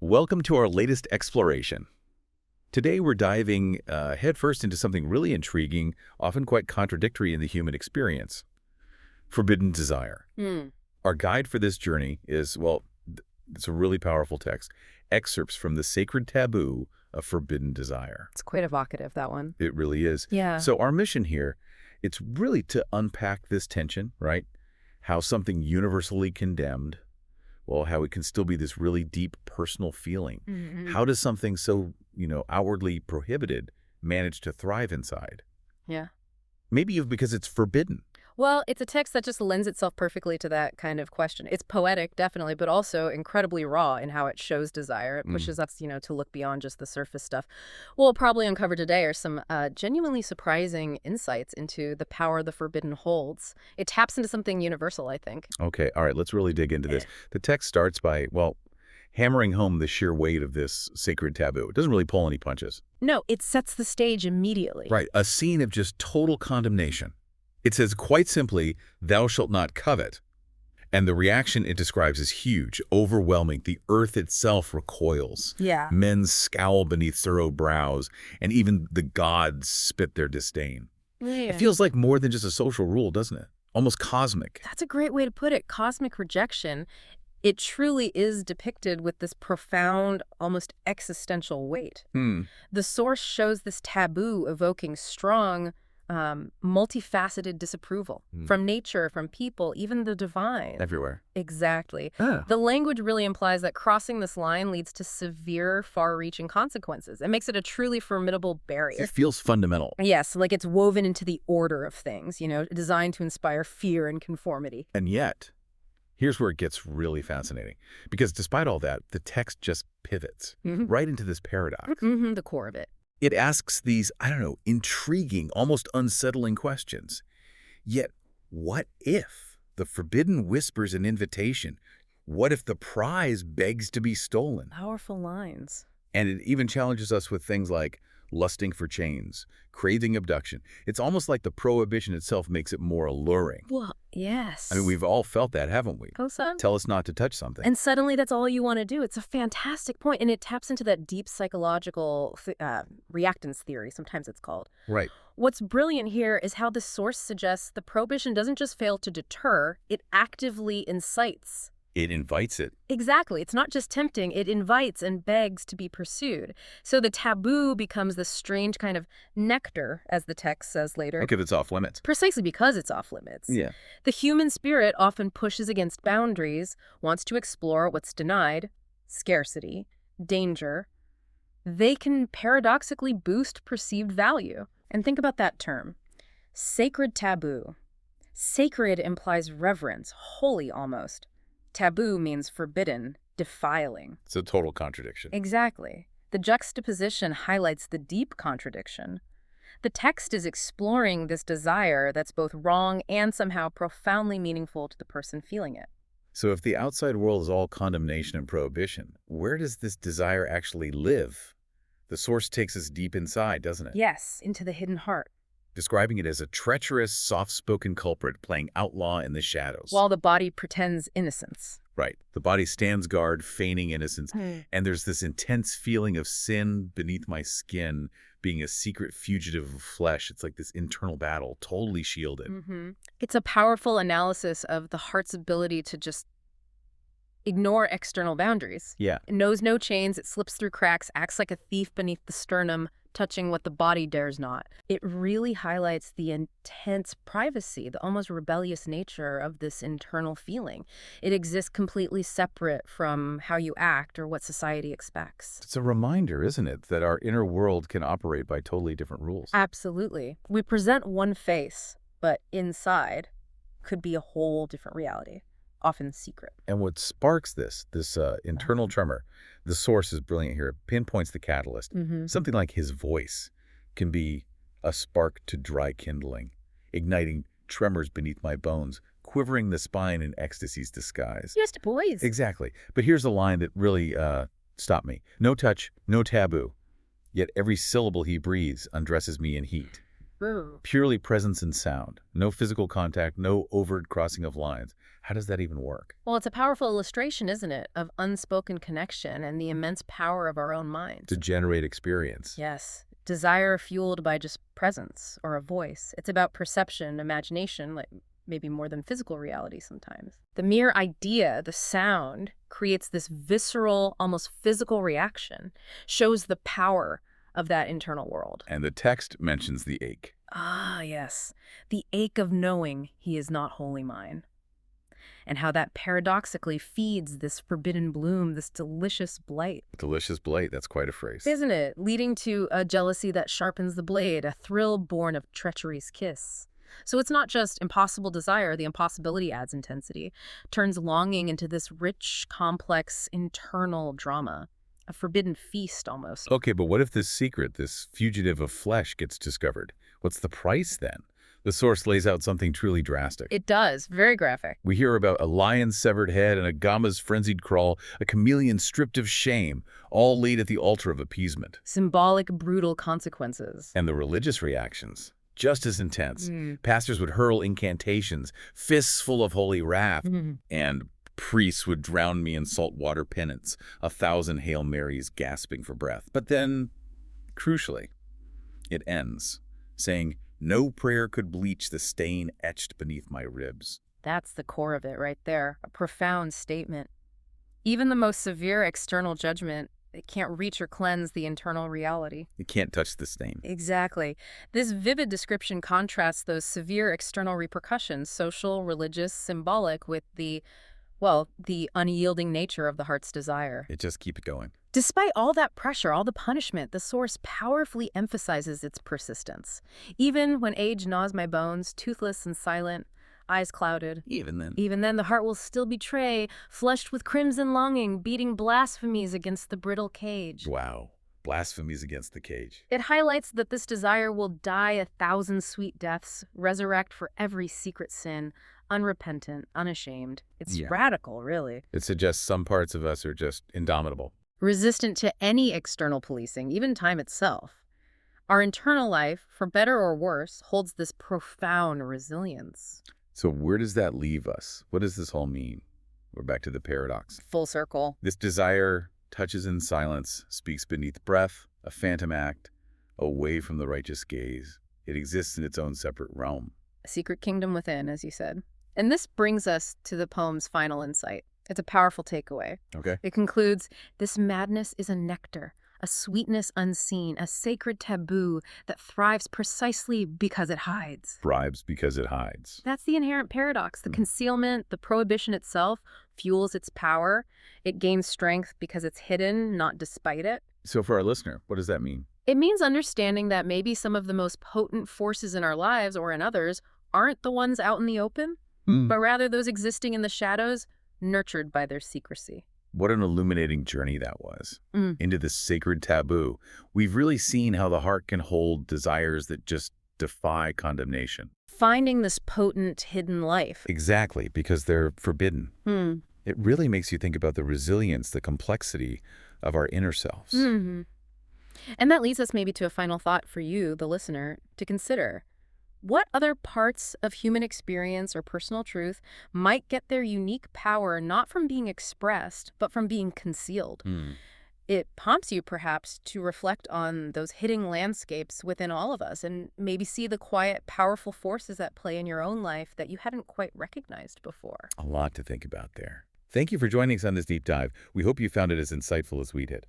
Welcome to our latest exploration. Today we're diving headfirst into something really intriguing, often quite contradictory in the human experience: forbidden desire. Our guide for this journey is, well, it's a really powerful text, excerpts from the sacred taboo of forbidden desire. It's quite evocative, that one. It really is. Yeah. So our mission here, it's really to unpack this tension, right? How something universally condemned, well, how it can still be this really deep personal feeling. How does something so, outwardly prohibited manage to thrive inside? Yeah. Maybe because it's forbidden. Well, it's a text that just lends itself perfectly to that kind of question. It's poetic, definitely, but also incredibly raw in how it shows desire. It pushes us, to look beyond just the surface stuff. What we'll probably uncover today are some genuinely surprising insights into the power the forbidden holds. It taps into something universal, I think. Okay, all right, let's really dig into this. The text starts by, hammering home the sheer weight of this sacred taboo. It doesn't really pull any punches. No, it sets the stage immediately. Right, a scene of just total condemnation. It says quite simply, "Thou shalt not covet." And the reaction it describes is huge, overwhelming. The earth itself recoils. Yeah. Men scowl beneath furrowed brows, and even the gods spit their disdain. Yeah. It feels like more than just a social rule, doesn't it? Almost cosmic. That's a great way to put it. Cosmic rejection. It truly is depicted with this profound, almost existential weight. The source shows this taboo evoking strong, multifaceted disapproval from nature, from people, even the divine. Everywhere. Exactly. The language really implies that crossing this line leads to severe, far-reaching consequences. It makes it a truly formidable barrier. It feels fundamental. Yes, like it's woven into the order of things, designed to inspire fear and conformity. And yet, here's where it gets really fascinating. Because despite all that, the text just pivots right into this paradox. The core of it. It asks these, intriguing, almost unsettling questions. Yet, what if the forbidden whispers an invitation? What if the prize begs to be stolen? Powerful lines. And it even challenges us with things like lusting for chains, craving abduction. It's almost like the prohibition itself makes it more alluring. Well, yes. I mean, we've all felt that, haven't we? Co-son? Tell us not to touch something. And suddenly that's all you want to do. It's a fantastic point, and it taps into that deep psychological reactance theory, sometimes it's called. Right. What's brilliant here is how the source suggests the prohibition doesn't just fail to deter, it actively incites. It invites it. Exactly. It's not just tempting, it invites and begs to be pursued. So the taboo becomes this strange kind of nectar, as the text says later. Okay, that's off limits. Precisely because it's off limits. Yeah. The human spirit often pushes against boundaries, wants to explore what's denied, scarcity, danger. They can paradoxically boost perceived value. And think about that term, sacred taboo. Sacred implies reverence, holy almost. Taboo means forbidden, defiling. It's a total contradiction. Exactly. The juxtaposition highlights the deep contradiction. The text is exploring this desire that's both wrong and somehow profoundly meaningful to the person feeling it. So if the outside world is all condemnation and prohibition, where does this desire actually live? The source takes us deep inside, doesn't it? Yes, into the hidden heart. Describing it as a treacherous, soft-spoken culprit playing outlaw in the shadows. While the body pretends innocence. Right. The body stands guard, feigning innocence, and there's this intense feeling of sin beneath my skin, being a secret fugitive of flesh. It's like this internal battle, totally shielded. It's a powerful analysis of the heart's ability to just ignore external boundaries. Yeah. It knows no chains, it slips through cracks, acts like a thief beneath the sternum, touching what the body dares not. It really highlights the intense privacy, the almost rebellious nature of this internal feeling. It exists completely separate from how you act or what society expects. It's a reminder, isn't it, that our inner world can operate by totally different rules. Absolutely. We present one face, but inside could be a whole different reality, often secret. And what sparks this internal tremor, the source is brilliant here, pinpoints the catalyst. Something like his voice can be a spark to dry kindling, igniting tremors beneath my bones, quivering the spine in ecstasy's disguise. Just boys. Exactly. But here's a line that really stopped me. No touch, no taboo. Yet every syllable he breathes undresses me in heat. Ooh. Purely presence and sound. No physical contact, no overt crossing of lines. How does that even work? Well, it's a powerful illustration, isn't it, of unspoken connection and the immense power of our own To minds. generate experience. Yes. Desire fueled by just presence or a voice. It's about perception, imagination, like maybe more than physical reality sometimes. The mere idea, the sound, creates this visceral, almost physical reaction, shows the power of that internal world. And the text mentions the ache. Ah, yes. The ache of knowing he is not wholly mine. And how that paradoxically feeds this forbidden bloom, this delicious blight. Delicious blight, that's quite a phrase. Isn't it? Leading to a jealousy that sharpens the blade, a thrill born of treachery's kiss. So it's not just impossible desire, the impossibility adds intensity, turns longing into this rich, complex, internal drama, a forbidden feast almost. Okay, but what if this secret, this fugitive of flesh, gets discovered? What's the price then? The source lays out something truly drastic. It does, very graphic. We hear about a lion's severed head and a gama's frenzied crawl, a chameleon stripped of shame, all laid at the altar of appeasement. Symbolic, brutal consequences. And the religious reactions, just as intense. Pastors would hurl incantations, fists full of holy wrath, and priests would drown me in saltwater penance, 1,000 Hail Marys gasping for breath. But then, crucially, it ends, saying, "No prayer could bleach the stain etched beneath my ribs." That's the core of it right there, a profound statement. Even the most severe external judgment, it can't reach or cleanse the internal reality. It can't touch the stain. Exactly. This vivid description contrasts those severe external repercussions, social, religious, symbolic, with the unyielding nature of the heart's desire. It just keeps going. Despite all that pressure, all the punishment, the source powerfully emphasizes its persistence. Even when age gnaws my bones, toothless and silent, eyes clouded. Even Even then, the heart will still betray, flushed with crimson longing, beating blasphemies against the brittle cage. Wow. Blasphemies against the cage. It highlights that this desire will die 1,000 sweet deaths, resurrect for every secret sin, unrepentant, unashamed. It's radical, really. It suggests some parts of us are just indomitable. Resistant to any external policing, even time itself. Our internal life, for better or worse, holds this profound resilience. So where does that leave us? What does this all mean? We're back to the paradox. Full circle. This desire touches in silence, speaks beneath breath, a phantom act, away from the righteous gaze. It exists in its own separate realm. A secret kingdom within, as you said. And this brings us to the poem's final insight. It's a powerful takeaway. Okay. It concludes, "This madness is a nectar, a sweetness unseen, a sacred taboo that thrives precisely because it hides." Bribes because it hides. That's the inherent paradox. The concealment, the prohibition itself, fuels its power. It gains strength because it's hidden, not despite it. So for our listener, what does that mean? It means understanding that maybe some of the most potent forces in our lives or in others aren't the ones out in the open, but rather those existing in the shadows, nurtured by their secrecy. What an illuminating journey that was into this sacred taboo. We've really seen how the heart can hold desires that just defy condemnation. Finding this potent hidden life. Exactly, because they're forbidden. It really makes you think about the resilience, the complexity of our inner selves. And that leads us maybe to a final thought for you, the listener, to consider. What other parts of human experience or personal truth might get their unique power not from being expressed, but from being concealed? It prompts you, perhaps, to reflect on those hidden landscapes within all of us and maybe see the quiet, powerful forces at play in your own life that you hadn't quite recognized before. A lot to think about there. Thank you for joining us on this deep dive. We hope you found it as insightful as we did.